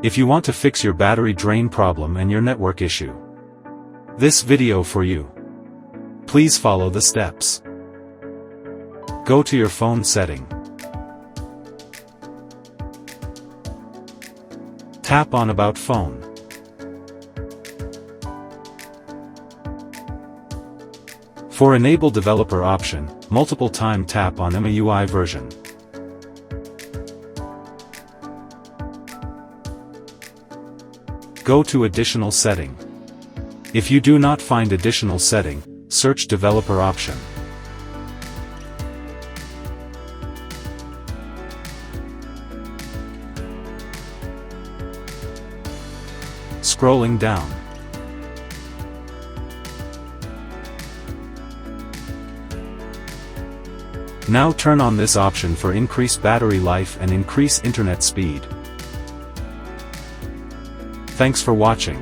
if you want to fix your battery drain problem and your network issue. This video for you. Please follow the steps. Go to your phone setting. Tap on About Phone. For Enable Developer option, multiple time tap on MIUI version. Go to Additional Setting. If you do not find additional setting, search Developer option. Scrolling down. Now turn on this option for increased battery life and increase internet speed. Thanks for watching.